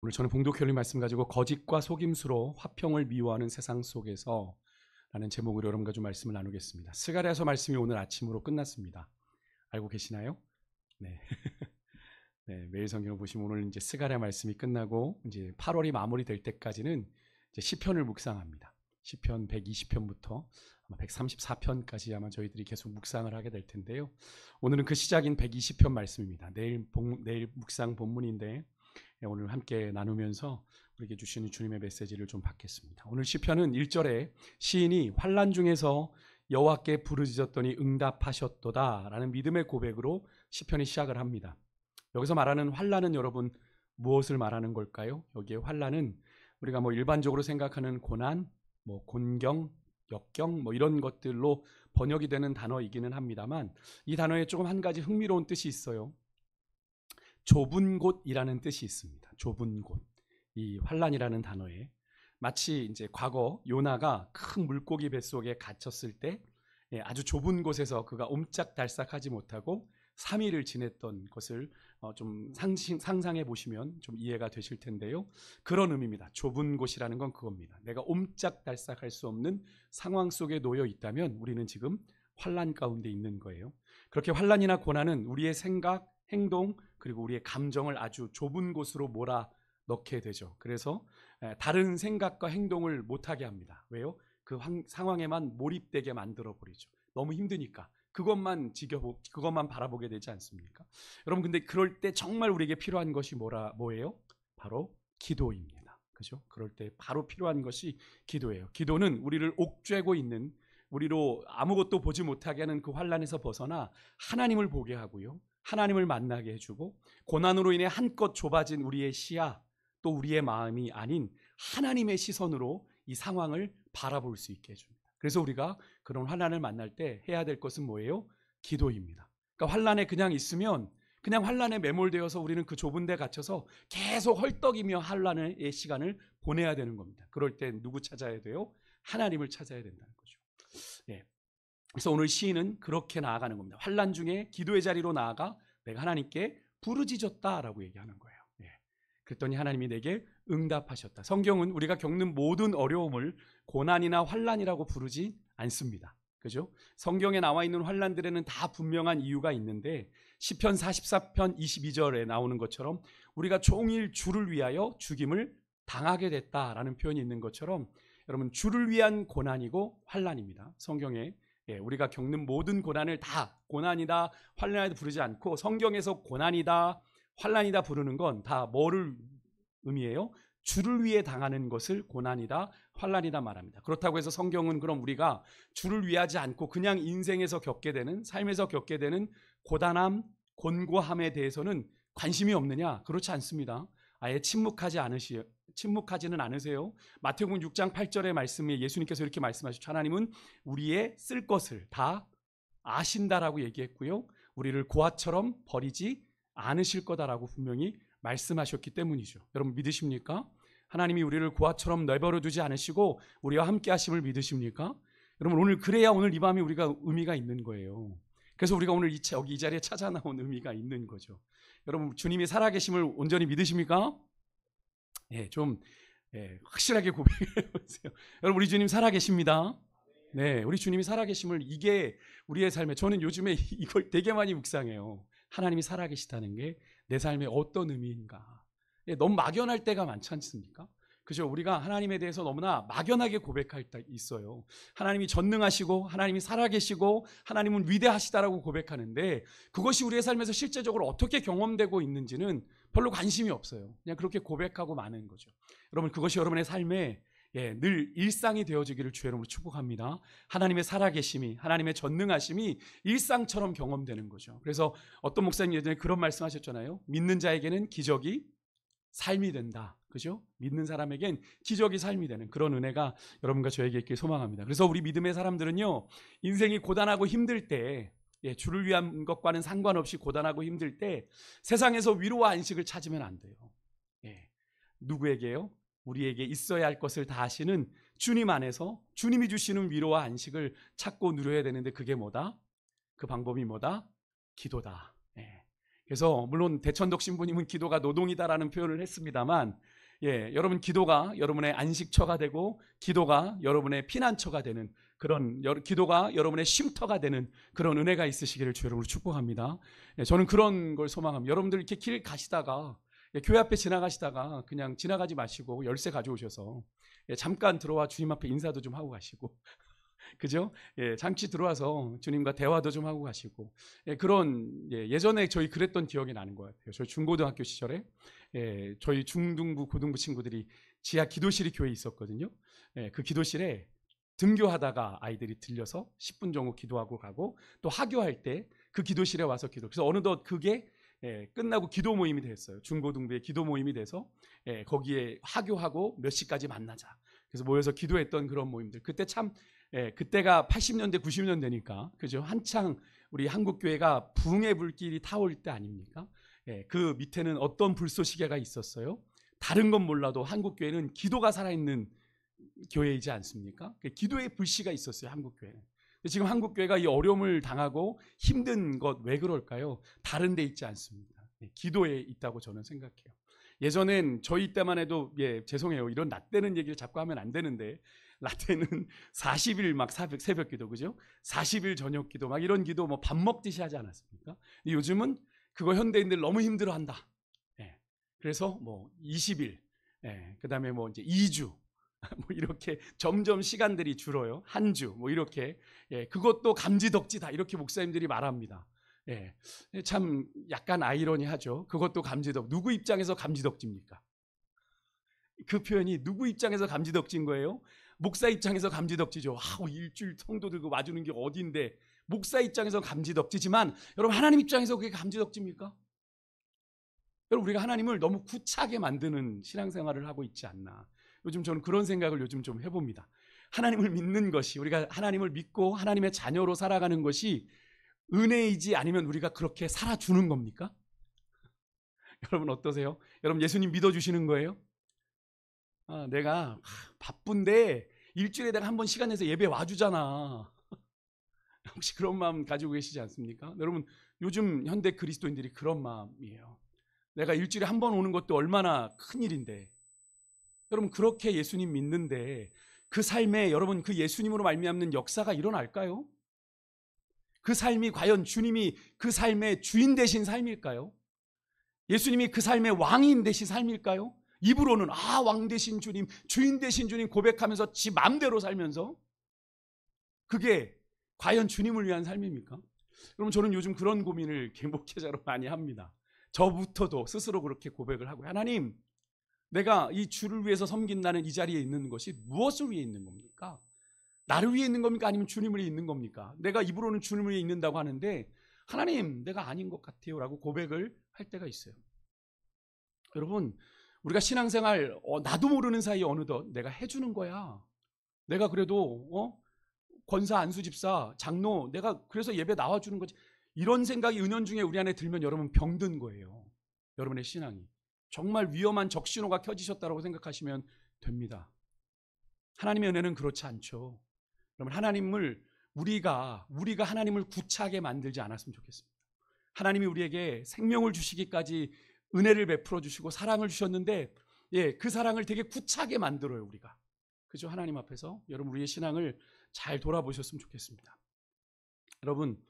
오늘 저는 봉독혈리 말씀 가지고 거짓과 속임수로 화평을 미워하는 세상 속에서 라는 제목으로 여러분과 좀 말씀을 나누겠습니다. 스가랴서 말씀이 오늘 아침으로 끝났습니다. 알고 계시나요? 네. 네, 매일 성경을 보시면 오늘 이제 스가랴 말씀이 끝나고 이제 8월이 마무리될 때까지는 이제 시편을 묵상합니다. 시편 120편부터 아마 134편까지 아마 저희들이 계속 묵상을 하게 될 텐데요. 오늘은 그 시작인 120편 말씀입니다. 내일 묵상 본문인데 오늘 함께 나누면서 우리에게 주시는 주님의 메시지를 좀 받겠습니다. 오늘 시편은 1절에 시인이 환난 중에서 여호와께 부르짖었더니 응답하셨도다 라는 믿음의 고백으로 시편이 시작을 합니다. 여기서 말하는 환난은 여러분 무엇을 말하는 걸까요? 여기에 환난은 우리가 일반적으로 생각하는 고난, 곤경, 역경 이런 것들로 번역이 되는 단어이기는 합니다만 이 단어에 조금 한 가지 흥미로운 뜻이 있어요. 좁은 곳이라는 뜻이 있습니다. 좁은 곳. 이 환난이라는 단어에 마치 이제 과거 요나가 큰 물고기 뱃속에 갇혔을 때 아주 좁은 곳에서 그가 옴짝달싹하지 못하고 3일을 지냈던 것을 좀 상상해 보시면 좀 이해가 되실 텐데요. 그런 의미입니다. 좁은 곳이라는 건 그겁니다. 내가 옴짝달싹할 수 없는 상황 속에 놓여 있다면 우리는 지금 환난 가운데 있는 거예요. 그렇게 환난이나 고난은 우리의 생각, 행동 그리고 우리의 감정을 아주 좁은 곳으로 몰아넣게 되죠. 그래서 다른 생각과 행동을 못하게 합니다. 왜요? 그 상황에만 몰입되게 만들어버리죠. 너무 힘드니까 그것만 그것만 바라보게 되지 않습니까? 여러분 근데 그럴 때 정말 우리에게 필요한 것이 뭐예요? 바로 기도입니다. 그죠? 그럴 때 바로 필요한 것이 기도예요. 기도는 우리를 옥죄고 있는 우리로 아무것도 보지 못하게 하는 그 환난에서 벗어나 하나님을 보게 하고요. 하나님을 만나게 해주고 고난으로 인해 한껏 좁아진 우리의 시야 또 우리의 마음이 아닌 하나님의 시선으로 이 상황을 바라볼 수 있게 해줍니다. 그래서 우리가 그런 환난을 만날 때 해야 될 것은 뭐예요? 기도입니다. 그러니까 환난에 그냥 있으면 그냥 환난에 매몰되어서 우리는 그 좁은 데 갇혀서 계속 헐떡이며 환난의 시간을 보내야 되는 겁니다. 그럴 때 누구 찾아야 돼요? 하나님을 찾아야 된다는 거죠. 예. 그래서 오늘 시인은 그렇게 나아가는 겁니다. 환난 중에 기도의 자리로 나아가 내가 하나님께 부르짖었다라고 얘기하는 거예요. 예. 그랬더니 하나님이 내게 응답하셨다. 성경은 우리가 겪는 모든 어려움을 고난이나 환난이라고 부르지 않습니다. 그죠? 성경에 나와 있는 환난들에는 다 분명한 이유가 있는데 시편 44편 22절에 나오는 것처럼 우리가 종일 주를 위하여 죽임을 당하게 됐다라는 표현이 있는 것처럼 여러분 주를 위한 고난이고 환난입니다. 성경에 우리가 겪는 모든 고난을 다 고난이다 환난이다 부르지 않고 성경에서 고난이다 환난이다 부르는 건 다 뭐를 의미해요? 주를 위해 당하는 것을 고난이다 환난이다 말합니다. 그렇다고 해서 성경은 그럼 우리가 주를 위하지 않고 그냥 인생에서 겪게 되는 삶에서 겪게 되는 고단함 곤고함에 대해서는 관심이 없느냐? 그렇지 않습니다. 아예 침묵하지는 않으세요. 마태복음 6장 8절의 말씀에 예수님께서 이렇게 말씀하셨죠. 하나님은 우리의 쓸 것을 다 아신다라고 얘기했고요. 우리를 고아처럼 버리지 않으실 거다라고 분명히 말씀하셨기 때문이죠. 여러분 믿으십니까? 하나님이 우리를 고아처럼 내버려 두지 않으시고 우리와 함께 하심을 믿으십니까? 여러분 오늘 그래야 오늘 이 밤이 우리가 의미가 있는 거예요. 그래서 우리가 오늘 이 자리에 찾아 나온 의미가 있는 거죠. 여러분 주님이 살아계심을 온전히 믿으십니까? 확실하게 고백해 보세요. 여러분 우리 주님 살아계십니다. 네, 우리 주님이 살아계심을 이게 우리의 삶에 저는 요즘에 이걸 되게 많이 묵상해요. 하나님이 살아계시다는 게 내 삶에 어떤 의미인가. 너무 막연할 때가 많지 않습니까? 그죠? 우리가 하나님에 대해서 너무나 막연하게 고백할 때 있어요. 하나님이 전능하시고 하나님이 살아계시고 하나님은 위대하시다라고 고백하는데 그것이 우리의 삶에서 실제적으로 어떻게 경험되고 있는지는 별로 관심이 없어요. 그냥 그렇게 고백하고 마는 거죠. 여러분 그것이 여러분의 삶에 늘 일상이 되어지기를 주의 이름으로 축복합니다. 하나님의 살아계심이 하나님의 전능하심이 일상처럼 경험되는 거죠. 그래서 어떤 목사님 예전에 그런 말씀하셨잖아요. 믿는 자에게는 기적이 삶이 된다. 그죠? 믿는 사람에겐 기적이 삶이 되는 그런 은혜가 여러분과 저에게 있길 소망합니다. 그래서 우리 믿음의 사람들은요. 인생이 고단하고 힘들 때 주를 위한 것과는 상관없이 고단하고 힘들 때 세상에서 위로와 안식을 찾으면 안 돼요. 누구에게요? 우리에게 있어야 할 것을 다 하시는 주님 안에서 주님이 주시는 위로와 안식을 찾고 누려야 되는데 그게 뭐다? 그 방법이 뭐다? 기도다. 그래서 물론 대천덕 신부님은 기도가 노동이다라는 표현을 했습니다만, 여러분 기도가 여러분의 안식처가 되고 기도가 여러분의 피난처가 되는 그런, 기도가 여러분의 쉼터가 되는 그런 은혜가 있으시기를 주 여러분을 축복합니다. 저는 그런 걸 소망합니다. 여러분들 이렇게 길 가시다가, 교회 앞에 지나가시다가 그냥 지나가지 마시고 열쇠 가져오셔서 잠깐 들어와 주님 앞에 인사도 좀 하고 가시고, 그죠? 잠시 들어와서 주님과 대화도 좀 하고 가시고, 그런, 예전에 저희 그랬던 기억이 나는 것 같아요. 저희 중고등학교 시절에 저희 중등부 고등부 친구들이 지하 기도실이 교회에 있었거든요. 그 기도실에 등교하다가 아이들이 들려서 10분 정도 기도하고 가고, 또 하교할 때 그 기도실에 와서 기도. 그래서 어느덧 그게 끝나고 기도 모임이 됐어요. 중고등부의 기도 모임이 돼서 거기에 하교하고 몇 시까지 만나자. 그래서 모여서 기도했던 그런 모임들. 그때 참, 그때가 80년대 90년대니까, 그죠? 한창 우리 한국교회가 붕의 불길이 타올 때 아닙니까? 그 밑에는 어떤 불쏘시개가 있었어요? 다른 건 몰라도 한국교회는 기도가 살아있는 교회이지 않습니까? 기도의 불씨가 있었어요, 한국교회는. 지금 한국교회가 이 어려움을 당하고 힘든 것 왜 그럴까요? 다른 데 있지 않습니다. 기도에 있다고 저는 생각해요. 예전엔 저희 때만 해도, 죄송해요, 이런 라떼는 얘기를 자꾸 하면 안 되는데, 라떼는 40일 막 새벽 기도, 그죠? 40일 저녁 기도, 막 이런 기도 뭐 밥 먹듯이 하지 않았습니까? 요즘은 그거 현대인들 너무 힘들어한다. 그래서 뭐 20일, 그 다음에 뭐 이제 2주, 뭐 이렇게 점점 시간들이 줄어요. 한 주, 뭐 이렇게. 그것도 감지덕지다, 이렇게 목사님들이 말합니다. 참 약간 아이러니하죠. 그것도 감지덕. 누구 입장에서 감지덕지입니까? 그 표현이 누구 입장에서 감지덕지인 거예요? 목사 입장에서 감지덕지죠. 일주일 성도들 와주는 게 어딘데. 목사 입장에서 감지덕지지만, 여러분 하나님 입장에서 그게 감지덕지입니까? 여러분, 우리가 하나님을 너무 구차하게 만드는 신앙생활을 하고 있지 않나. 요즘 저는 그런 생각을 요즘 좀 해봅니다. 하나님을 믿는 것이, 우리가 하나님을 믿고 하나님의 자녀로 살아가는 것이 은혜이지 아니면 우리가 그렇게 살아주는 겁니까? 여러분 어떠세요? 여러분 예수님 믿어주시는 거예요? 내가 바쁜데 일주일에 내가 한 번 시간 내서 예배 와주잖아. 혹시 그런 마음 가지고 계시지 않습니까? 여러분 요즘 현대 그리스도인들이 그런 마음이에요. 내가 일주일에 한 번 오는 것도 얼마나 큰 일인데. 여러분 그렇게 예수님 믿는데 그 삶에 여러분 그 예수님으로 말미암는 역사가 일어날까요? 그 삶이 과연 주님이 그 삶의 주인 되신 삶일까요? 예수님이 그 삶의 왕인 되신 삶일까요? 입으로는 왕 되신 주님, 주인 되신 주님 고백하면서 지 마음대로 살면서, 그게 과연 주님을 위한 삶입니까? 여러분 저는 요즘 그런 고민을 목회자로 많이 합니다. 저부터도 스스로 그렇게 고백을 하고, 하나님, 내가 이 주를 위해서 섬긴다는 이 자리에 있는 것이 무엇을 위해 있는 겁니까? 나를 위해 있는 겁니까? 아니면 주님을 위해 있는 겁니까? 내가 입으로는 주님을 위해 있는다고 하는데, 하나님, 내가 아닌 것 같아요 라고 고백을 할 때가 있어요. 여러분, 우리가 신앙생활 나도 모르는 사이에 어느덧 내가 해주는 거야. 내가 그래도 권사, 안수집사, 장로, 내가 그래서 예배 나와주는 거지. 이런 생각이 은연중에 우리 안에 들면 여러분 병든 거예요. 여러분의 신앙이. 정말 위험한 적신호가 켜지셨다고 생각하시면 됩니다. 하나님의 은혜는 그렇지 않죠. 여러분 하나님을 우리가 하나님을 구차하게 만들지 않았으면 좋겠습니다. 하나님이 우리에게 생명을 주시기까지 은혜를 베풀어 주시고 사랑을 주셨는데, 그 사랑을 되게 구차하게 만들어요 우리가. 그죠? 하나님 앞에서 여러분 우리의 신앙을 잘 돌아보셨으면 좋겠습니다. 여러분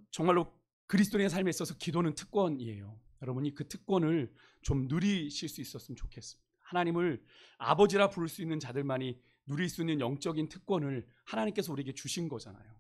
정말로 그리스도인의 삶에 있어서 기도는 특권이에요. 여러분이 그 특권을 좀 누리실 수 있었으면 좋겠습니다. 하나님을 아버지라 부를 수 있는 자들만이 누릴 수 있는 영적인 특권을 하나님께서 우리에게 주신 거잖아요.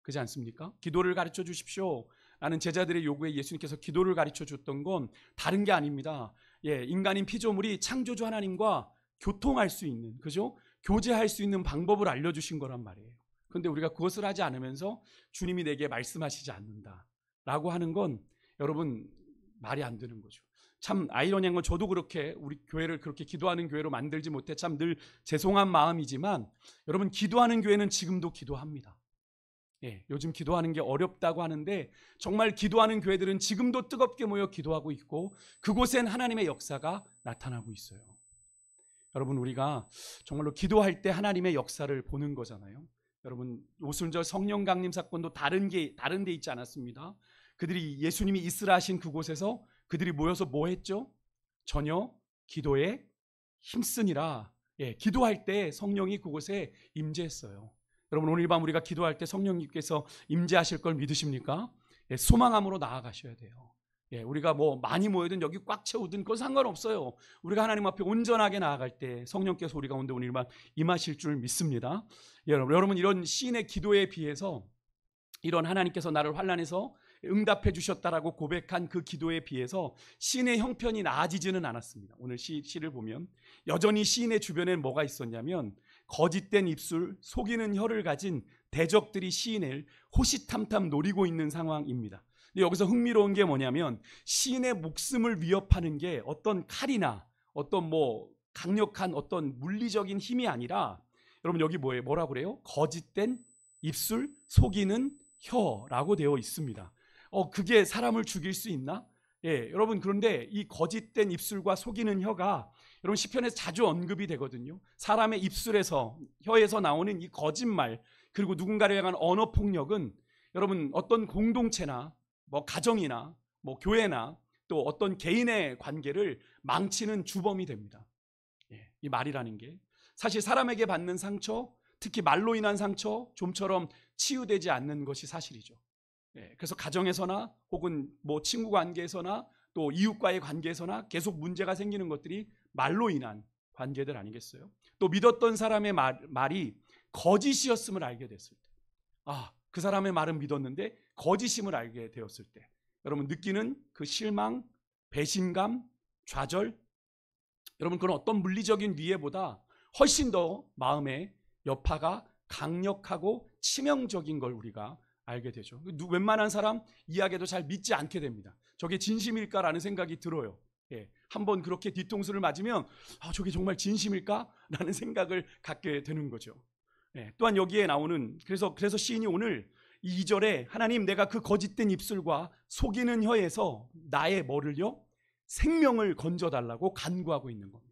그렇지 않습니까? 기도를 가르쳐 주십시오 라는 제자들의 요구에 예수님께서 기도를 가르쳐 줬던 건 다른 게 아닙니다. 인간인 피조물이 창조주 하나님과 교통할 수 있는, 그죠? 교제할 수 있는 방법을 알려주신 거란 말이에요. 그런데 우리가 그것을 하지 않으면서 주님이 내게 말씀하시지 않는다 라고 하는 건 여러분 말이 안 되는 거죠. 참 아이러니한 건, 저도 그렇게 우리 교회를 그렇게 기도하는 교회로 만들지 못해 참 늘 죄송한 마음이지만, 여러분 기도하는 교회는 지금도 기도합니다. 요즘 기도하는 게 어렵다고 하는데 정말 기도하는 교회들은 지금도 뜨겁게 모여 기도하고 있고, 그곳엔 하나님의 역사가 나타나고 있어요. 여러분 우리가 정말로 기도할 때 하나님의 역사를 보는 거잖아요. 여러분 오순절 성령 강림 사건도 다른 데 있지 않았습니다. 그들이 예수님이 있으라 하신 그곳에서 그들이 모여서 뭐 했죠? 전혀 기도에 힘쓰니라. 기도할 때 성령이 그곳에 임재했어요. 여러분, 오늘 밤 우리가 기도할 때 성령님께서 임재하실 걸 믿으십니까? 소망함으로 나아가셔야 돼요. 우리가 뭐 많이 모여든 여기 꽉 채우든 그건 상관없어요. 우리가 하나님 앞에 온전하게 나아갈 때 성령께서 우리 가운데 오늘 밤 임하실 줄 믿습니다. 여러분, 이런 시인의 기도에 비해서, 이런 하나님께서 나를 환난에서 응답해 주셨다라고 고백한 그 기도에 비해서 시인의 형편이 나아지지는 않았습니다. 오늘 시를 보면 여전히 시인의 주변에 뭐가 있었냐면 거짓된 입술, 속이는 혀를 가진 대적들이 시인을 호시탐탐 노리고 있는 상황입니다. 근데 여기서 흥미로운 게 뭐냐면 시인의 목숨을 위협하는 게 어떤 칼이나 어떤 뭐 강력한 어떤 물리적인 힘이 아니라, 여러분 여기 뭐라고 그래요? 거짓된 입술, 속이는 혀라고 되어 있습니다. 그게 사람을 죽일 수 있나? 여러분, 그런데 이 거짓된 입술과 속이는 혀가 여러분 시편에서 자주 언급이 되거든요. 사람의 입술에서, 혀에서 나오는 이 거짓말, 그리고 누군가를 향한 언어 폭력은 여러분 어떤 공동체나 뭐 가정이나 뭐 교회나 또 어떤 개인의 관계를 망치는 주범이 됩니다. 이 말이라는 게 사실 사람에게 받는 상처, 특히 말로 인한 상처 좀처럼 치유되지 않는 것이 사실이죠. 그래서 가정에서나 혹은 뭐 친구 관계에서나 또 이웃과의 관계에서나 계속 문제가 생기는 것들이 말로 인한 관계들 아니겠어요? 또 믿었던 사람의 말이 거짓이었음을 알게 됐을 때, 그 사람의 말은 믿었는데 거짓임을 알게 되었을 때 여러분 느끼는 그 실망, 배신감, 좌절, 여러분 그런 어떤 물리적인 위해보다 훨씬 더 마음의 여파가 강력하고 치명적인 걸 우리가 알게 되죠. 웬만한 사람 이야기도 잘 믿지 않게 됩니다. 저게 진심일까라는 생각이 들어요. 한번 그렇게 뒤통수를 맞으면 저게 정말 진심일까? 라는 생각을 갖게 되는 거죠. 또한 여기에 나오는, 그래서 시인이 오늘 이 2절에 하나님, 내가 그 거짓된 입술과 속이는 혀에서 나의 뭐를요? 생명을 건져달라고 간구하고 있는 겁니다.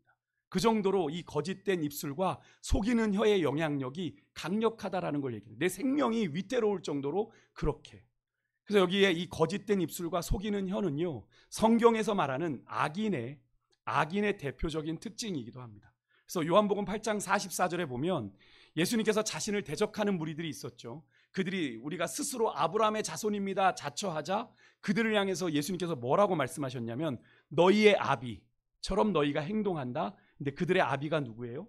그 정도로 이 거짓된 입술과 속이는 혀의 영향력이 강력하다라는 걸 얘기해요. 내 생명이 위태로울 정도로 그렇게. 그래서 여기에 이 거짓된 입술과 속이는 혀는요, 성경에서 말하는 악인의 대표적인 특징이기도 합니다. 그래서 요한복음 8장 44절에 보면 예수님께서 자신을 대적하는 무리들이 있었죠. 그들이 우리가 스스로 아브라함의 자손입니다 자처하자 그들을 향해서 예수님께서 뭐라고 말씀하셨냐면 너희의 아비처럼 너희가 행동한다. 근데 그들의 아비가 누구예요?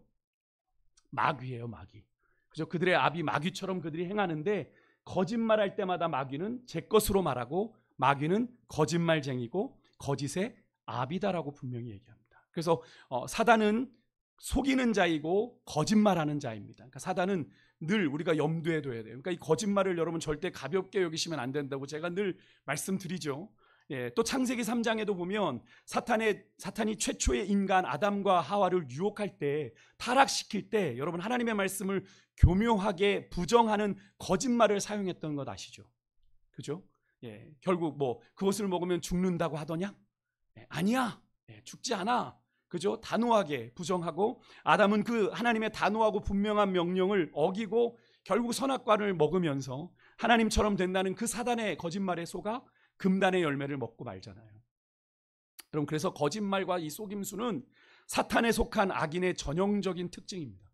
마귀예요, 마귀. 그죠? 그들의 아비 마귀처럼 그들이 행하는데 거짓말할 때마다 마귀는 제 것으로 말하고 마귀는 거짓말쟁이고 거짓의 아비다라고 분명히 얘기합니다. 그래서 사단은 속이는 자이고 거짓말하는 자입니다. 그러니까 사단은 늘 우리가 염두에 둬야 돼요. 그러니까 이 거짓말을 여러분 절대 가볍게 여기시면 안 된다고 제가 늘 말씀드리죠. 또 창세기 3장에도 보면 사탄이 최초의 인간 아담과 하와를 유혹할 때, 타락시킬 때 여러분 하나님의 말씀을 교묘하게 부정하는 거짓말을 사용했던 것 아시죠? 그죠? 결국 뭐 그것을 먹으면 죽는다고 하더냐? 아니야. 죽지 않아. 그죠? 단호하게 부정하고 아담은 그 하나님의 단호하고 분명한 명령을 어기고 결국 선악과를 먹으면서 하나님처럼 된다는 그 사단의 거짓말에 속아 금단의 열매를 먹고 말잖아요. 여러분, 그래서 거짓말과 이 속임수는 사탄에 속한 악인의 전형적인 특징입니다.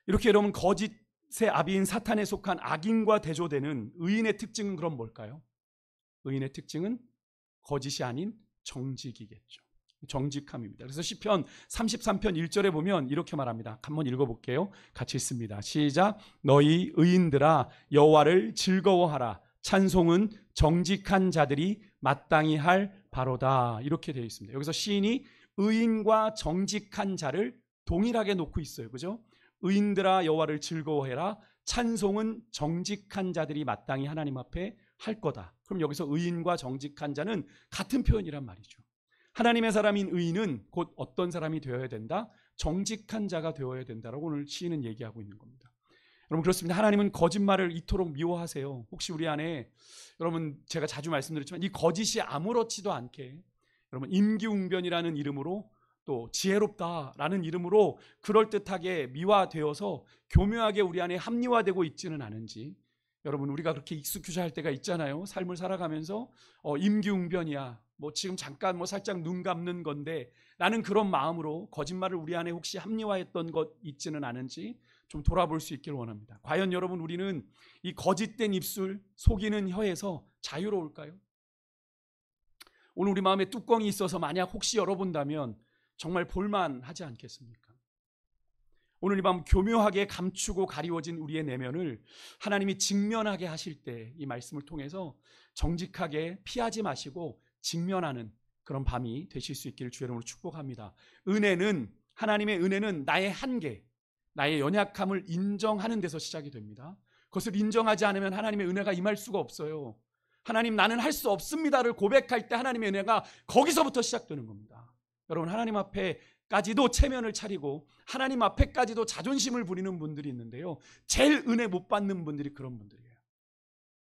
이렇게 여러분 거짓의 아비인 사탄에 속한 악인과 대조되는 의인의 특징은 그럼 뭘까요? 의인의 특징은 거짓이 아닌 정직이겠죠. 정직함입니다. 그래서 시편 33편 1절에 보면 이렇게 말합니다. 한번 읽어볼게요. 같이 읽습니다. 시작. 너희 의인들아 여호와를 즐거워하라. 찬송은 정직한 자들이 마땅히 할 바로다. 이렇게 되어 있습니다. 여기서 시인이 의인과 정직한 자를 동일하게 놓고 있어요. 그죠? 의인들아 여호와를 즐거워해라. 찬송은 정직한 자들이 마땅히 하나님 앞에 할 거다. 그럼 여기서 의인과 정직한 자는 같은 표현이란 말이죠. 하나님의 사람인 의인은 곧 어떤 사람이 되어야 된다? 정직한 자가 되어야 된다라고 오늘 시인은 얘기하고 있는 겁니다. 여러분 그렇습니다. 하나님은 거짓말을 이토록 미워하세요. 혹시 우리 안에 여러분 제가 자주 말씀드렸지만 이 거짓이 아무렇지도 않게 여러분 임기응변이라는 이름으로 또 지혜롭다라는 이름으로 그럴듯하게 미화되어서 교묘하게 우리 안에 합리화되고 있지는 않은지 여러분, 우리가 그렇게 익숙해져 할 때가 있잖아요. 삶을 살아가면서 임기응변이야, 뭐 지금 잠깐 뭐 살짝 눈 감는 건데, 라는 그런 마음으로 거짓말을 우리 안에 혹시 합리화했던 것 있지는 않은지 좀 돌아볼 수 있기를 원합니다. 과연 여러분, 우리는 이 거짓된 입술, 속이는 혀에서 자유로울까요? 오늘 우리 마음에 뚜껑이 있어서 만약 혹시 열어본다면 정말 볼만하지 않겠습니까? 오늘 이 밤 교묘하게 감추고 가리워진 우리의 내면을 하나님이 직면하게 하실 때 이 말씀을 통해서 정직하게 피하지 마시고 직면하는 그런 밤이 되실 수 있기를 주의 이름으로 축복합니다. 하나님의 은혜는 나의 한계, 나의 연약함을 인정하는 데서 시작이 됩니다. 그것을 인정하지 않으면 하나님의 은혜가 임할 수가 없어요. 하나님, 나는 할 수 없습니다를 고백할 때 하나님의 은혜가 거기서부터 시작되는 겁니다. 여러분, 하나님 앞에까지도 체면을 차리고 하나님 앞에까지도 자존심을 부리는 분들이 있는데요, 제일 은혜 못 받는 분들이 그런 분들이에요.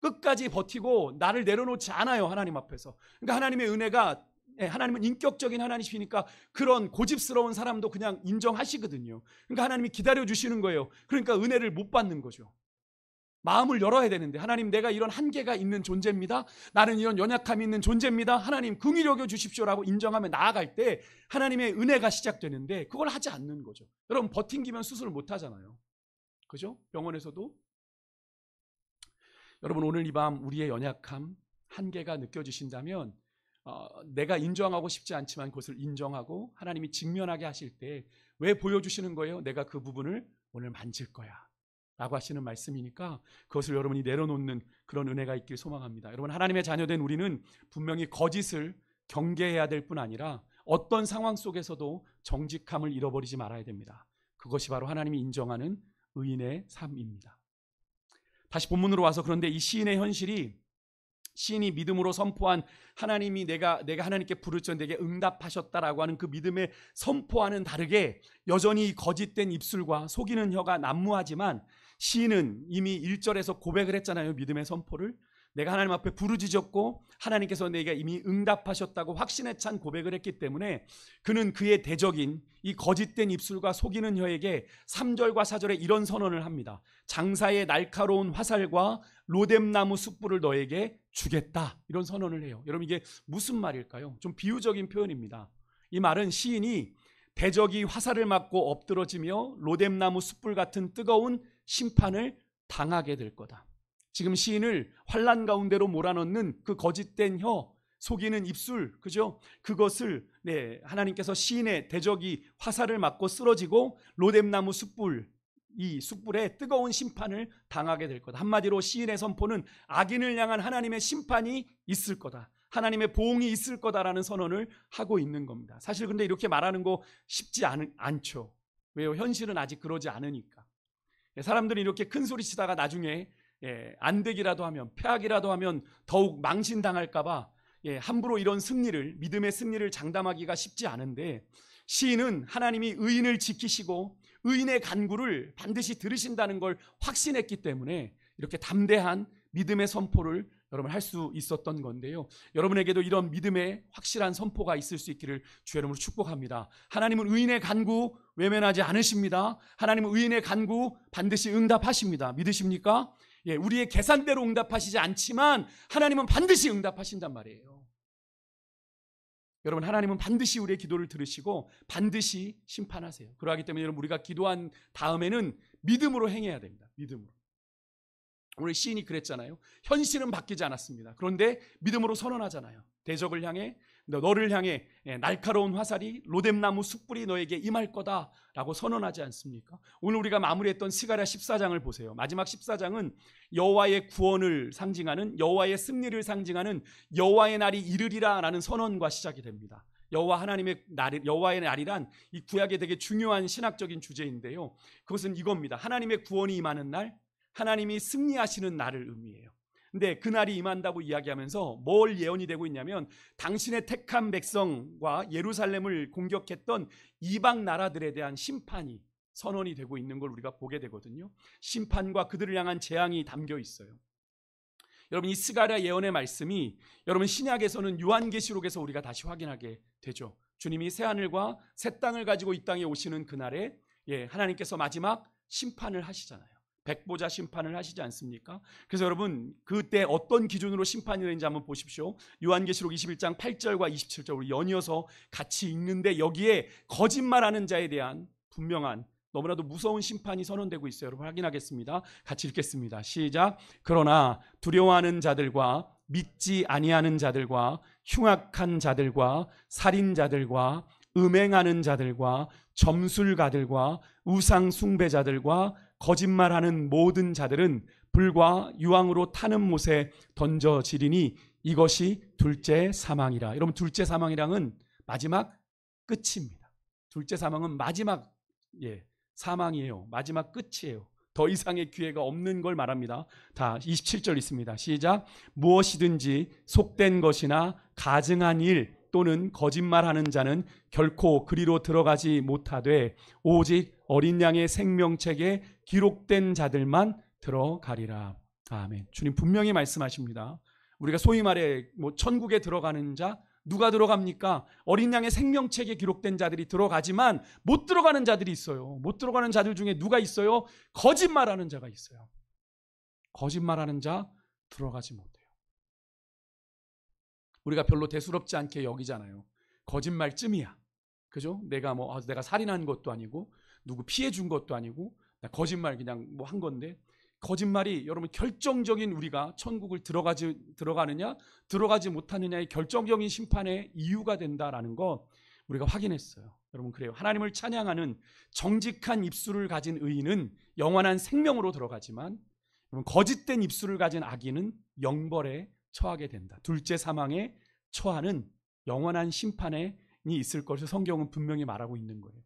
끝까지 버티고 나를 내려놓지 않아요, 하나님 앞에서. 그러니까 하나님의 은혜가, 하나님은 인격적인 하나님이시니까 그런 고집스러운 사람도 그냥 인정하시거든요. 그러니까 하나님이 기다려주시는 거예요. 그러니까 은혜를 못 받는 거죠. 마음을 열어야 되는데, 하나님, 내가 이런 한계가 있는 존재입니다. 나는 이런 연약함이 있는 존재입니다. 하나님, 긍휼히 여겨 주십시오라고 인정하며 나아갈 때 하나님의 은혜가 시작되는데, 그걸 하지 않는 거죠. 여러분, 버팅기면 수술을 못 하잖아요. 그죠? 병원에서도. 여러분, 오늘 이 밤 우리의 연약함, 한계가 느껴지신다면 내가 인정하고 싶지 않지만 그것을 인정하고 하나님이 직면하게 하실 때 왜 보여주시는 거예요? 내가 그 부분을 오늘 만질 거야 라고 하시는 말씀이니까 그것을 여러분이 내려놓는 그런 은혜가 있길 소망합니다. 여러분, 하나님의 자녀된 우리는 분명히 거짓을 경계해야 될 뿐 아니라 어떤 상황 속에서도 정직함을 잃어버리지 말아야 됩니다. 그것이 바로 하나님이 인정하는 의인의 삶입니다. 다시 본문으로 와서, 그런데 이 시인의 현실이, 시인이 믿음으로 선포한 하나님이 내가 하나님께 부르짖어 내게 응답하셨다라고 하는 그 믿음의 선포와는 다르게 여전히 거짓된 입술과 속이는 혀가 난무하지만, 시인은 이미 1절에서 고백을 했잖아요. 믿음의 선포를. 내가 하나님 앞에 부르짖었고 하나님께서 내게 이미 응답하셨다고 확신에 찬 고백을 했기 때문에 그는 그의 대적인 이 거짓된 입술과 속이는 혀에게 3절과 4절에 이런 선언을 합니다. 장사의 날카로운 화살과 로뎀나무 숯불을 너에게 주겠다, 이런 선언을 해요. 여러분, 이게 무슨 말일까요? 좀 비유적인 표현입니다. 이 말은 시인이 대적이 화살을 맞고 엎드러지며 로뎀나무 숯불 같은 뜨거운 심판을 당하게 될 거다. 지금 시인을 환난 가운데로 몰아넣는 그 거짓된 혀, 속이는 입술, 그죠? 그것을 하나님께서 시인의 대적이 화살을 맞고 쓰러지고 로뎀나무 숯불, 이 숯불에 뜨거운 심판을 당하게 될 거다. 한마디로 시인의 선포는 악인을 향한 하나님의 심판이 있을 거다, 하나님의 보응이 있을 거다라는 선언을 하고 있는 겁니다. 사실 근데 이렇게 말하는 거 쉽지 않죠. 왜요? 현실은 아직 그러지 않으니까. 사람들이 이렇게 큰 소리 치다가 나중에 안 되기라도 하면, 패하기라도 하면 더욱 망신당할까봐 함부로 이런 승리를, 믿음의 승리를 장담하기가 쉽지 않은데, 시인은 하나님이 의인을 지키시고 의인의 간구를 반드시 들으신다는 걸 확신했기 때문에 이렇게 담대한 믿음의 선포를 여러분 할 수 있었던 건데요. 여러분에게도 이런 믿음의 확실한 선포가 있을 수 있기를 주의 이름으로 축복합니다. 하나님은 의인의 간구 외면하지 않으십니다. 하나님은 의인의 간구 반드시 응답하십니다. 믿으십니까? 우리의 계산대로 응답하시지 않지만 하나님은 반드시 응답하신단 말이에요. 여러분, 하나님은 반드시 우리의 기도를 들으시고 반드시 심판하세요. 그러하기 때문에 여러분, 우리가 기도한 다음에는 믿음으로 행해야 됩니다. 믿음으로. 오늘 시인이 그랬잖아요. 현실은 바뀌지 않았습니다. 그런데 믿음으로 선언하잖아요. 대적을 향해, 너를 향해 날카로운 화살이, 로뎀나무 숯불이 너에게 임할 거다라고 선언하지 않습니까? 오늘 우리가 마무리했던 스가랴 14장을 보세요. 마지막 14장은 여호와의 구원을 상징하는, 여호와의 승리를 상징하는 여호와의 날이 이르리라라는 선언과 시작이 됩니다. 여호와의 날이란 이 구약의 되게 중요한 신학적인 주제인데요. 그것은 이겁니다. 하나님의 구원이 임하는 날, 하나님이 승리하시는 날을 의미해요. 근데 그 날이 임한다고 이야기하면서 뭘 예언이 되고 있냐면, 당신의 택한 백성과 예루살렘을 공격했던 이방 나라들에 대한 심판이 선언이 되고 있는 걸 우리가 보게 되거든요. 심판과 그들을 향한 재앙이 담겨 있어요. 여러분, 이 스가랴 예언의 말씀이 여러분 신약에서는 요한계시록에서 우리가 다시 확인하게 되죠. 주님이 새하늘과 새 땅을 가지고 이 땅에 오시는 그날에 하나님께서 마지막 심판을 하시잖아요. 백보자 심판을 하시지 않습니까? 그래서 여러분 그때 어떤 기준으로 심판이 되는지 한번 보십시오. 요한계시록 21장 8절과 27절 우리 연이어서 같이 읽는데 여기에 거짓말하는 자에 대한 분명한 너무나도 무서운 심판이 선언되고 있어요. 여러분 확인하겠습니다. 같이 읽겠습니다. 시작. 그러나 두려워하는 자들과 믿지 아니하는 자들과 흉악한 자들과 살인자들과 음행하는 자들과 점술가들과 우상 숭배자들과 거짓말하는 모든 자들은 불과 유황으로 타는 못에 던져지리니 이것이 둘째 사망이라. 여러분 둘째 사망이랑은 마지막 끝입니다. 둘째 사망은 마지막 사망이에요. 마지막 끝이에요. 더 이상의 기회가 없는 걸 말합니다. 다 27절 있습니다. 시작. 무엇이든지 속된 것이나 가증한 일 또는 거짓말하는 자는 결코 그리로 들어가지 못하되 오직 어린 양의 생명책에 기록된 자들만 들어가리라. 아멘. 주님 분명히 말씀하십니다. 우리가 소위 말해 천국에 들어가는 자 누가 들어갑니까? 어린 양의 생명책에 기록된 자들이 들어가지만 못 들어가는 자들이 있어요. 못 들어가는 자들 중에 누가 있어요? 거짓말하는 자가 있어요. 거짓말하는 자 들어가지 못해요. 우리가 별로 대수롭지 않게 여기잖아요. 거짓말쯤이야. 그죠? 내가 내가 살인한 것도 아니고 누구 피해 준 것도 아니고 거짓말 그냥 한 건데 거짓말이 여러분 결정적인 우리가 천국을 들어가느냐 들어가지 못하느냐의 결정적인 심판의 이유가 된다라는 거 우리가 확인했어요. 여러분 그래요. 하나님을 찬양하는 정직한 입술을 가진 의인은 영원한 생명으로 들어가지만 여러분 거짓된 입술을 가진 악인은 영벌에 처하게 된다. 둘째 사망에 처하는 영원한 심판이 있을 것을 성경은 분명히 말하고 있는 거예요.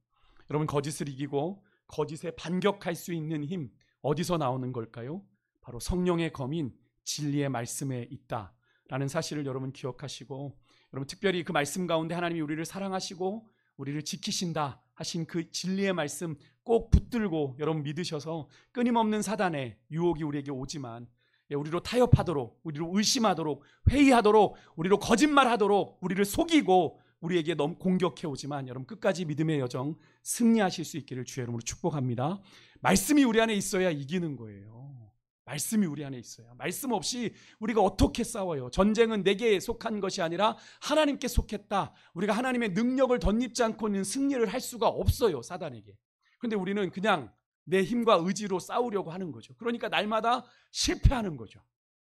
여러분 거짓을 이기고 거짓에 반격할 수 있는 힘 어디서 나오는 걸까요? 바로 성령의 검인 진리의 말씀에 있다라는 사실을 여러분 기억하시고 여러분 특별히 그 말씀 가운데 하나님이 우리를 사랑하시고 우리를 지키신다 하신 그 진리의 말씀 꼭 붙들고 여러분 믿으셔서 끊임없는 사단의 유혹이 우리에게 오지만 우리로 타협하도록 우리로 의심하도록 회의하도록 우리로 거짓말하도록 우리를 속이고 우리에게 너무 공격해 오지만 여러분 끝까지 믿음의 여정 승리하실 수 있기를 주의 이름으로 축복합니다. 말씀이 우리 안에 있어야 이기는 거예요. 말씀이 우리 안에 있어야. 말씀 없이 우리가 어떻게 싸워요? 전쟁은 내게 속한 것이 아니라 하나님께 속했다. 우리가 하나님의 능력을 덧입지 않고는 승리를 할 수가 없어요. 사단에게. 그런데 우리는 그냥 내 힘과 의지로 싸우려고 하는 거죠. 그러니까 날마다 실패하는 거죠.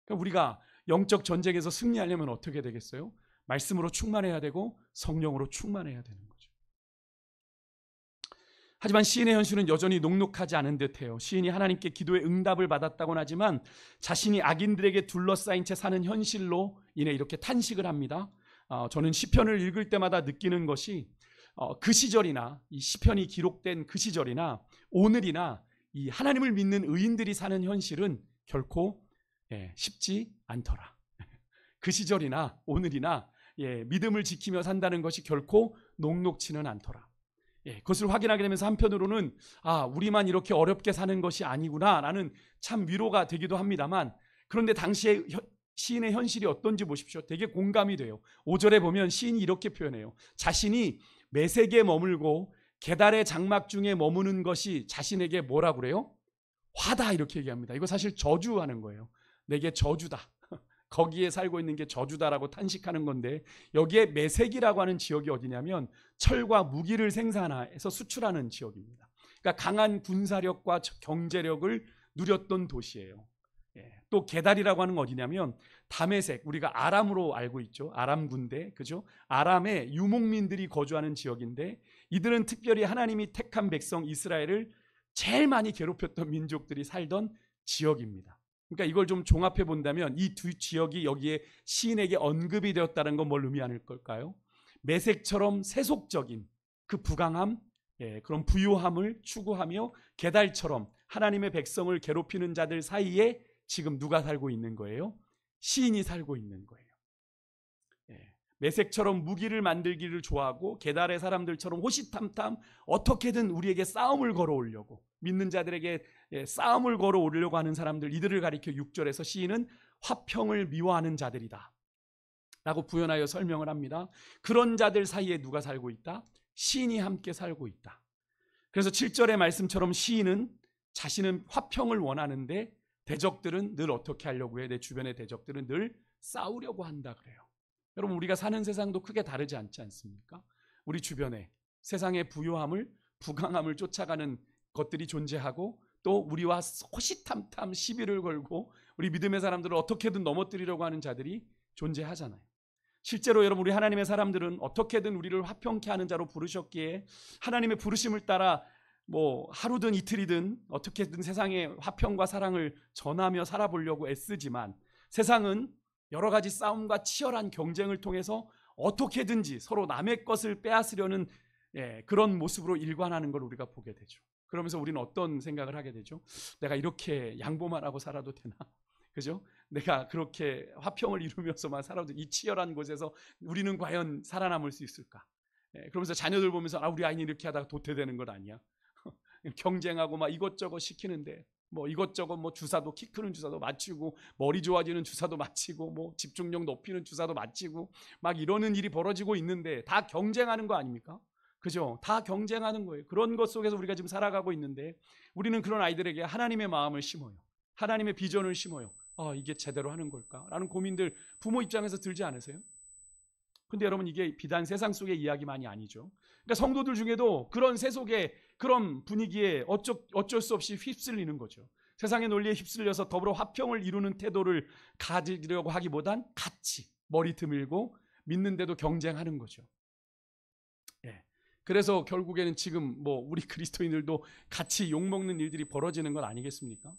그러니까 우리가 영적 전쟁에서 승리하려면 어떻게 되겠어요? 말씀으로 충만해야 되고 성령으로 충만해야 되는 거죠. 하지만 시인의 현실은 여전히 녹록하지 않은 듯해요. 시인이 하나님께 기도의 응답을 받았다고는 하지만 자신이 악인들에게 둘러싸인 채 사는 현실로 인해 이렇게 탄식을 합니다. 저는 시편을 읽을 때마다 느끼는 것이 그 시절이나 이 시편이 기록된 그 시절이나 오늘이나 이 하나님을 믿는 의인들이 사는 현실은 결코 쉽지 않더라. 그 시절이나 오늘이나 믿음을 지키며 산다는 것이 결코 녹록지는 않더라. 그것을 확인하게 되면서 한편으로는 우리만 이렇게 어렵게 사는 것이 아니구나 라는 참 위로가 되기도 합니다만 그런데 당시에 시인의 현실이 어떤지 보십시오. 되게 공감이 돼요. 5절에 보면 시인이 이렇게 표현해요. 자신이 매색에 머물고 계달의 장막 중에 머무는 것이 자신에게 뭐라 그래요? 화다 이렇게 얘기합니다. 이거 사실 저주하는 거예요. 내게 저주다. 거기에 살고 있는 게 저주다라고 탄식하는 건데 여기에 매색이라고 하는 지역이 어디냐면 철과 무기를 생산해서 수출하는 지역입니다. 그러니까 강한 군사력과 경제력을 누렸던 도시예요. 또 게달이라고 하는 건 어디냐면 다메섹 우리가 아람으로 알고 있죠. 아람 군대 그죠? 아람의 유목민들이 거주하는 지역인데 이들은 특별히 하나님이 택한 백성 이스라엘을 제일 많이 괴롭혔던 민족들이 살던 지역입니다. 그러니까 이걸 좀 종합해 본다면 이 두 지역이 여기에 시인에게 언급이 되었다는 건 뭘 의미하는 걸까요? 메색처럼 세속적인 그 부강함, 그런 부유함을 추구하며 게달처럼 하나님의 백성을 괴롭히는 자들 사이에 지금 누가 살고 있는 거예요? 시인이 살고 있는 거예요. 메색처럼 무기를 만들기를 좋아하고 게달의 사람들처럼 호시탐탐 어떻게든 우리에게 싸움을 걸어오려고 믿는 자들에게 싸움을 걸어오려고 하는 사람들 이들을 가리켜 6절에서 시인은 화평을 미워하는 자들이다 라고 부연하여 설명을 합니다. 그런 자들 사이에 누가 살고 있다? 시인이 함께 살고 있다. 그래서 7절의 말씀처럼 시인은 자신은 화평을 원하는데 대적들은 늘 어떻게 하려고 해? 내 주변의 대적들은 늘 싸우려고 한다 그래요. 여러분, 우리가 사는 세상도 크게 다르지 않지 않습니까? 우리 주변에 세상의 부요함을, 부강함을 쫓아가는 것들이 존재하고, 또 우리와 호시탐탐 시비를 걸고 우리 믿음의 사람들을 어떻게든 넘어뜨리려고 하는 자들이 존재하잖아요. 실제로 여러분, 우리 하나님의 사람들은 어떻게든 우리를 화평케 하는 자로 부르셨기에 하나님의 부르심을 따라 하루든 이틀이든 어떻게든 세상에 화평과 사랑을 전하며 살아보려고 애쓰지만, 세상은 여러 가지 싸움과 치열한 경쟁을 통해서 어떻게든지 서로 남의 것을 빼앗으려는 그런 모습으로 일관하는 걸 우리가 보게 되죠. 그러면서 우리는 어떤 생각을 하게 되죠? 내가 이렇게 양보만 하고 살아도 되나? 그죠? 내가 그렇게 화평을 이루면서만 살아도 이 치열한 곳에서 우리는 과연 살아남을 수 있을까? 그러면서 자녀들 보면서 우리 아이는 이렇게 하다가 도태되는 것 아니야? 경쟁하고 막 이것저것 시키는데, 이것저것 주사도, 키 크는 주사도 맞추고, 머리 좋아지는 주사도 맞히고, 집중력 높이는 주사도 맞히고 막 이러는 일이 벌어지고 있는데, 다 경쟁하는 거 아닙니까? 그죠? 다 경쟁하는 거예요. 그런 것 속에서 우리가 지금 살아가고 있는데, 우리는 그런 아이들에게 하나님의 마음을 심어요. 하나님의 비전을 심어요. 이게 제대로 하는 걸까? 라는 고민들 부모 입장에서 들지 않으세요? 근데 여러분, 이게 비단 세상 속의 이야기만이 아니죠. 그러니까 성도들 중에도 그런 세속의 그런 분위기에 어쩔 수 없이 휩쓸리는 거죠. 세상의 논리에 휩쓸려서 더불어 화평을 이루는 태도를 가지려고 하기보단 같이 머리 드밀고 믿는데도 경쟁하는 거죠. 그래서 결국에는 지금 우리 그리스도인들도 같이 욕먹는 일들이 벌어지는 건 아니겠습니까?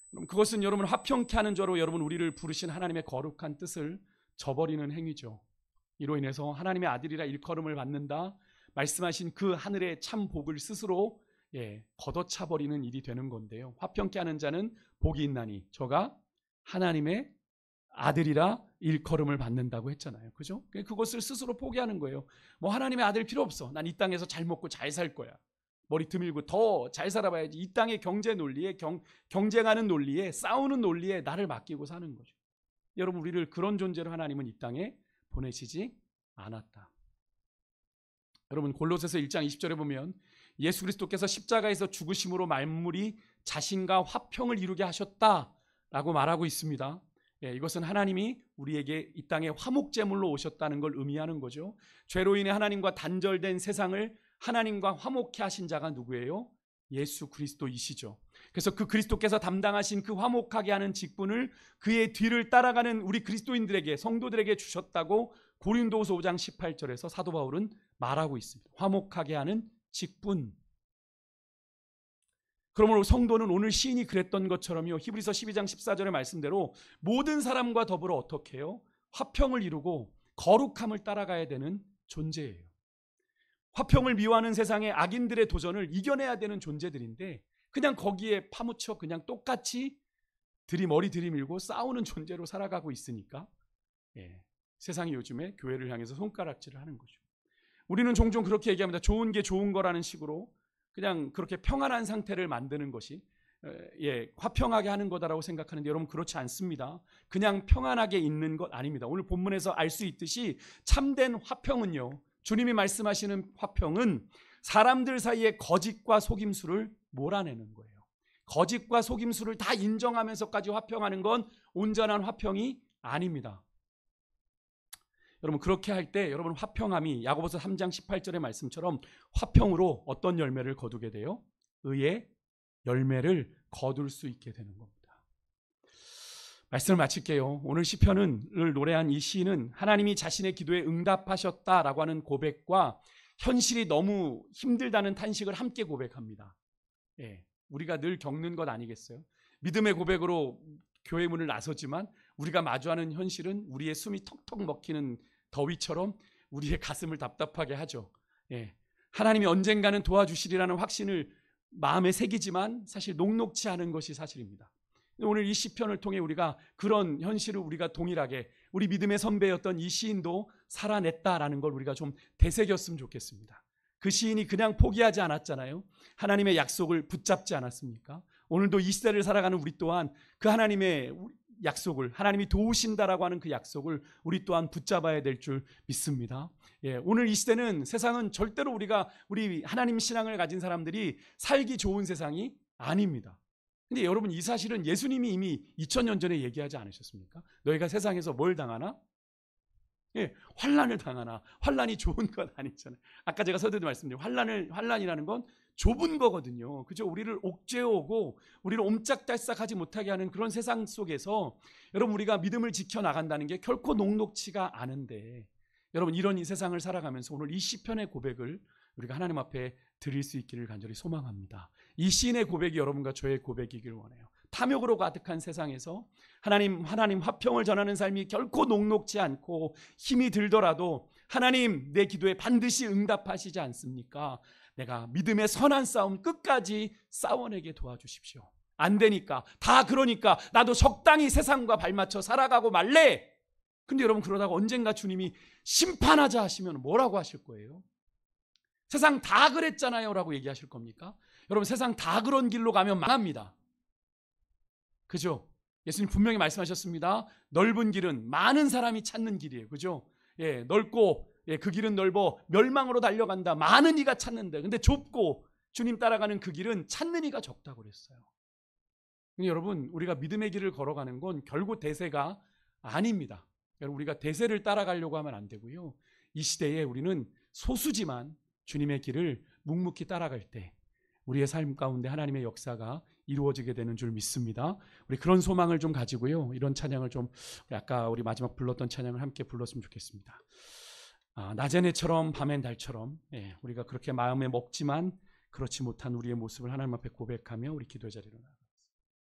그럼 그것은 여러분, 화평케 하는 자로 여러분 우리를 부르신 하나님의 거룩한 뜻을 저버리는 행위죠. 이로 인해서 하나님의 아들이라 일컬음을 받는다 말씀하신 그 하늘의 참 복을 스스로 걷어차버리는 일이 되는 건데요. 화평케 하는 자는 복이 있나니 저가 하나님의 아들이라 일컬음을 받는다고 했잖아요. 그죠? 그것을 스스로 포기하는 거예요. 하나님의 아들 필요 없어. 난 이 땅에서 잘 먹고 잘 살 거야. 머리 드밀고 더 잘 살아봐야지. 이 땅의 경제 논리에, 경쟁하는 논리에, 싸우는 논리에 나를 맡기고 사는 거죠. 여러분, 우리를 그런 존재로 하나님은 이 땅에 보내시지 않았다. 여러분, 골로새서 1장 20절에 보면 예수 그리스도께서 십자가에서 죽으심으로 만물이 자신과 화평을 이루게 하셨다라고 말하고 있습니다. 이것은 하나님이 우리에게 이 땅에 화목제물로 오셨다는 걸 의미하는 거죠. 죄로 인해 하나님과 단절된 세상을 하나님과 화목케 하신 자가 누구예요? 예수 그리스도이시죠. 그래서 그 그리스도께서 담당하신 그 화목하게 하는 직분을 그의 뒤를 따라가는 우리 그리스도인들에게, 성도들에게 주셨다고 고린도후서 5장 18절에서 사도 바울은 말하고 있습니다. 화목하게 하는 직분. 그러므로 성도는 오늘 시인이 그랬던 것처럼요, 히브리서 12장 14절의 말씀대로 모든 사람과 더불어 어떻게 해요? 화평을 이루고 거룩함을 따라가야 되는 존재예요. 화평을 미워하는 세상의 악인들의 도전을 이겨내야 되는 존재들인데, 그냥 거기에 파묻혀 그냥 똑같이 머리 들이밀고 싸우는 존재로 살아가고 있으니까 세상이 요즘에 교회를 향해서 손가락질을 하는 거죠. 우리는 종종 그렇게 얘기합니다. 좋은 게 좋은 거라는 식으로 그냥 그렇게 평안한 상태를 만드는 것이 화평하게 하는 거다라고 생각하는데, 여러분, 그렇지 않습니다. 그냥 평안하게 있는 것 아닙니다. 오늘 본문에서 알 수 있듯이 참된 화평은요, 주님이 말씀하시는 화평은 사람들 사이에 거짓과 속임수를 몰아내는 거예요. 거짓과 속임수를 다 인정하면서까지 화평하는 건 온전한 화평이 아닙니다. 여러분, 그렇게 할 때 여러분, 화평함이 야고보서 3장 18절의 말씀처럼 화평으로 어떤 열매를 거두게 돼요? 의의 열매를 거둘 수 있게 되는 겁니다. 말씀을 마칠게요. 오늘 시편을 노래한 이 시인은 하나님이 자신의 기도에 응답하셨다라고 하는 고백과 현실이 너무 힘들다는 탄식을 함께 고백합니다. 우리가 늘 겪는 것 아니겠어요? 믿음의 고백으로 교회 문을 나서지만 우리가 마주하는 현실은 우리의 숨이 턱턱 먹히는 더위처럼 우리의 가슴을 답답하게 하죠. 하나님이 언젠가는 도와주시리라는 확신을 마음에 새기지만 사실 녹록지 않은 것이 사실입니다. 오늘 이 시편을 통해 우리가 그런 현실을 우리가 동일하게 우리 믿음의 선배였던 이 시인도 살아냈다라는 걸 우리가 좀 되새겼으면 좋겠습니다. 그 시인이 그냥 포기하지 않았잖아요. 하나님의 약속을 붙잡지 않았습니까? 오늘도 이 시대를 살아가는 우리 또한 그 하나님의 약속을, 하나님이 도우신다라고 하는 그 약속을 우리 또한 붙잡아야 될 줄 믿습니다. 오늘 이 시대는, 세상은 절대로 우리 하나님 신앙을 가진 사람들이 살기 좋은 세상이 아닙니다. 근데 여러분, 이 사실은 예수님이 이미 2000년 전에 얘기하지 않으셨습니까? 너희가 세상에서 뭘 당하나? 예, 환난을 당하나. 환난이 좋은 건 아니잖아요. 아까 제가 서두에 말씀드린 환난이라는 건 좁은 거거든요. 그죠? 우리를 옥죄어오고 우리를 옴짝달싹하지 못하게 하는 그런 세상 속에서 여러분, 우리가 믿음을 지켜나간다는 게 결코 녹록치가 않은데, 여러분, 이런 이 세상을 살아가면서 오늘 이 시편의 고백을 우리가 하나님 앞에 드릴 수 있기를 간절히 소망합니다. 이 시인의 고백이 여러분과 저의 고백이길 원해요. 탐욕으로 가득한 세상에서 하나님 화평을 전하는 삶이 결코 녹록지 않고 힘이 들더라도 하나님, 내 기도에 반드시 응답하시지 않습니까? 내가 믿음의 선한 싸움 끝까지 싸워내게 도와주십시오. 안 되니까, 다 그러니까 나도 적당히 세상과 발맞춰 살아가고 말래. 근데 여러분, 그러다가 언젠가 주님이 심판하자 하시면 뭐라고 하실 거예요? 세상 다 그랬잖아요 라고 얘기하실 겁니까? 여러분, 세상 다 그런 길로 가면 망합니다. 그죠? 예수님 분명히 말씀하셨습니다. 넓은 길은 많은 사람이 찾는 길이에요. 그죠? 예, 넓고, 예, 그 길은 넓어 멸망으로 달려간다. 많은 이가 찾는다. 근데 좁고 주님 따라가는 그 길은 찾는 이가 적다고 그랬어요. 여러분, 우리가 믿음의 길을 걸어가는 건 결국 대세가 아닙니다. 여러분, 우리가 대세를 따라가려고 하면 안 되고요. 이 시대에 우리는 소수지만 주님의 길을 묵묵히 따라갈 때 우리의 삶 가운데 하나님의 역사가 이루어지게 되는 줄 믿습니다. 우리 그런 소망을 좀 가지고요, 이런 찬양을 좀, 아까 우리 마지막 불렀던 찬양을 함께 불렀으면 좋겠습니다. 낮엔 해처럼 밤엔 달처럼, 예, 우리가 그렇게 마음에 먹지만 그렇지 못한 우리의 모습을 하나님 앞에 고백하며 우리 기도의 자리로 나아갑니다.